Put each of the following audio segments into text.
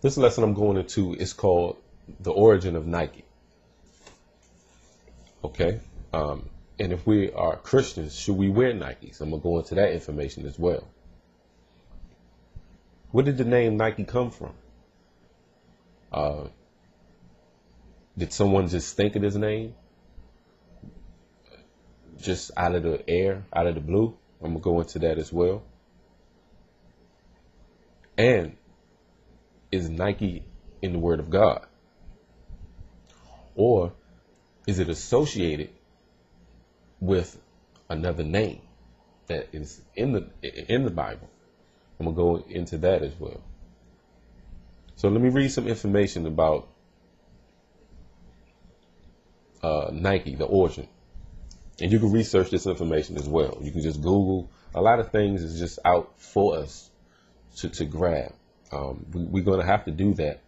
This lesson I'm going into is called The Origin of Nike. Okay. And if we are Christians, should we wear Nikes? I'm going to go into that information as well. Where did the name Nike come from? Did someone just think of his name? Just out of the air, out of the blue? I'm going to go into that as well. And is Nike in the Word of God? Or is it associated with another name that is in the Bible? I'm going to go into that as well. So let me read some information about Nike, the origin. And you can research this information as well. You can just Google. A lot of things is just out for us to grab. We're going to have to do that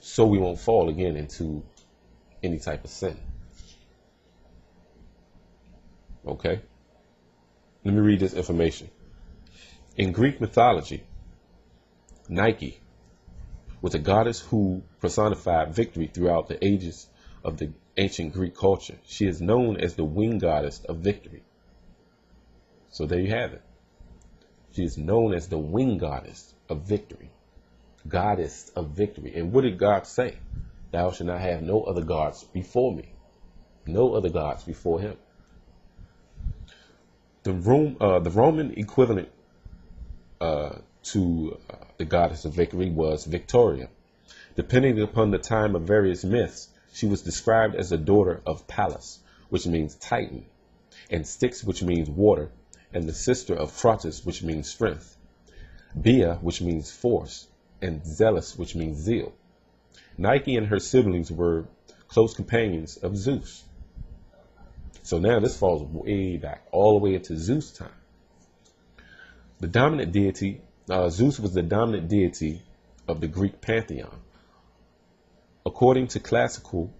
so we won't fall again into any type of sin. Okay? Let me read this information. In Greek mythology, Nike was a goddess who personified victory throughout the ages of the ancient Greek culture. She is known as the winged goddess of victory. So there you have it. She is known as the winged goddess of victory. Goddess of victory. And what did God say? Thou shalt not have no other gods before me. No other gods before him. The Roman equivalent to the goddess of victory was Victoria. Depending upon the time of various myths, she was described as the daughter of Pallas, which means Titan, and Styx, which means water, and the sister of Crotus, which means strength, Bia, which means force, and Zealous, which means zeal. Nike and her siblings were close companions of Zeus. So now this falls way back, all the way into Zeus time. The dominant deity, Zeus was the dominant deity of the Greek pantheon. According to classical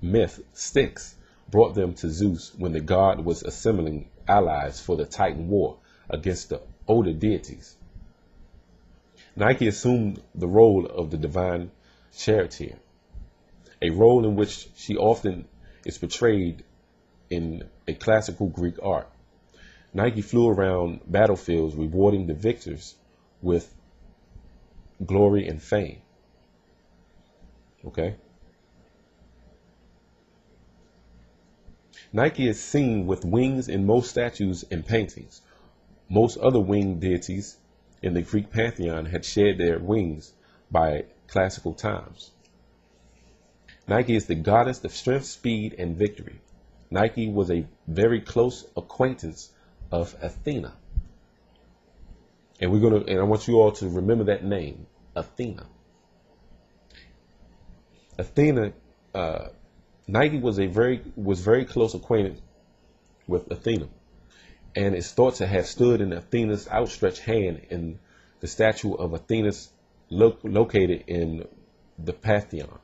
myth, Styx brought them to Zeus when the god was assembling allies for the Titan war against the older deities. Nike assumed the role of the divine charioteer, a role in which she often is portrayed in a classical Greek art. Nike flew around battlefields, rewarding the victors with glory and fame. Okay. Nike is seen with wings in most statues and paintings. Most other winged deities in the Greek pantheon had shed their wings by classical times. Nike is the goddess of strength, speed, and victory. Nike was a very close acquaintance of Athena. And I want you all to remember that name, Athena. Athena, Nike was very close acquainted with Athena, and it's thought to have stood in Athena's outstretched hand in the statue of Athena located in the Pantheon.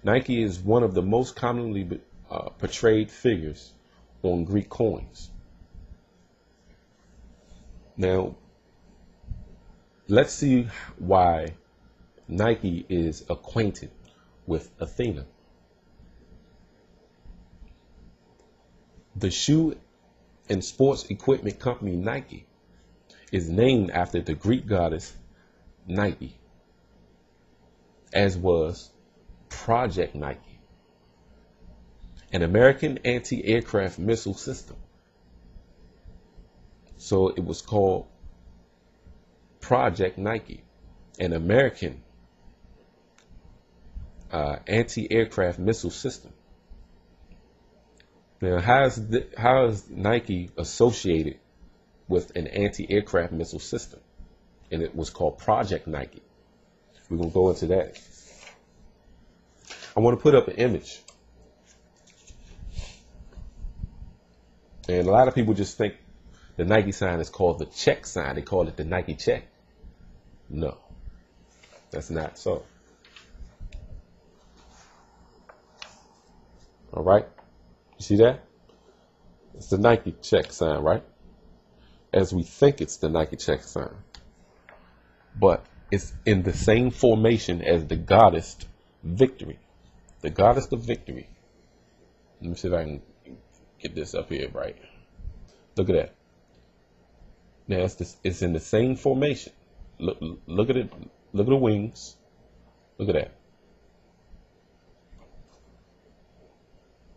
Nike is one of the most commonly portrayed figures on Greek coins. Now, let's see why Nike is acquainted with Athena. The shoe and sports equipment company Nike is named after the Greek goddess Nike, as was Project Nike, an American anti-aircraft missile system. So it was called Project Nike, an American anti-aircraft missile system. Now, how is Nike associated with an anti-aircraft missile system? And it was called Project Nike. We're going to go into that. I want to put up an image. And a lot of people just think the Nike sign is called the check sign. They call it the Nike check. No, that's not so. All right. You see that? It's the Nike check sign, right? As we think it's the Nike check sign. But It's in the same formation as the goddess Victory. The goddess of Victory. Let me see if I can get this up here right. Look at that. Now it's in the same formation. Look at it. Look at the wings. Look at that.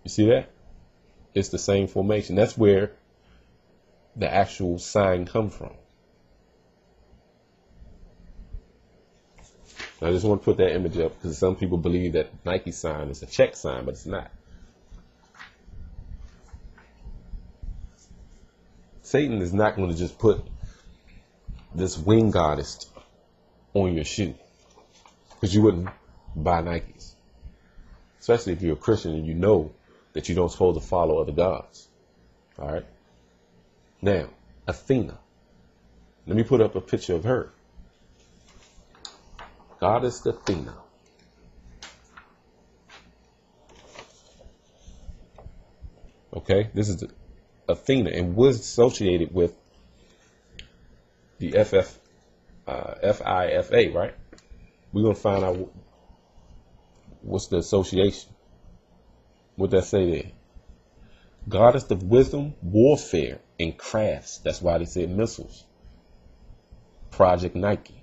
You see that? It's the same formation. That's where the actual sign comes from. I just want to put that image up because some people believe that Nike sign is a check sign, but it's not. Satan is not going to just put this wing goddess on your shoe because you wouldn't buy Nikes, especially if you're a Christian and you know that you don't supposed to follow other gods. All right. Now, Athena. Let me put up a picture of her. Goddess Athena. Okay, this is Athena, and was associated with the FIFA, right? We're gonna find out what's the association. What that say there? Goddess of wisdom, warfare, and crafts. That's why they said missiles. Project Nike.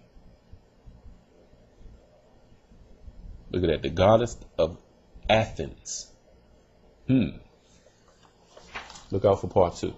Look at that. The goddess of Athens. Look out for part 2.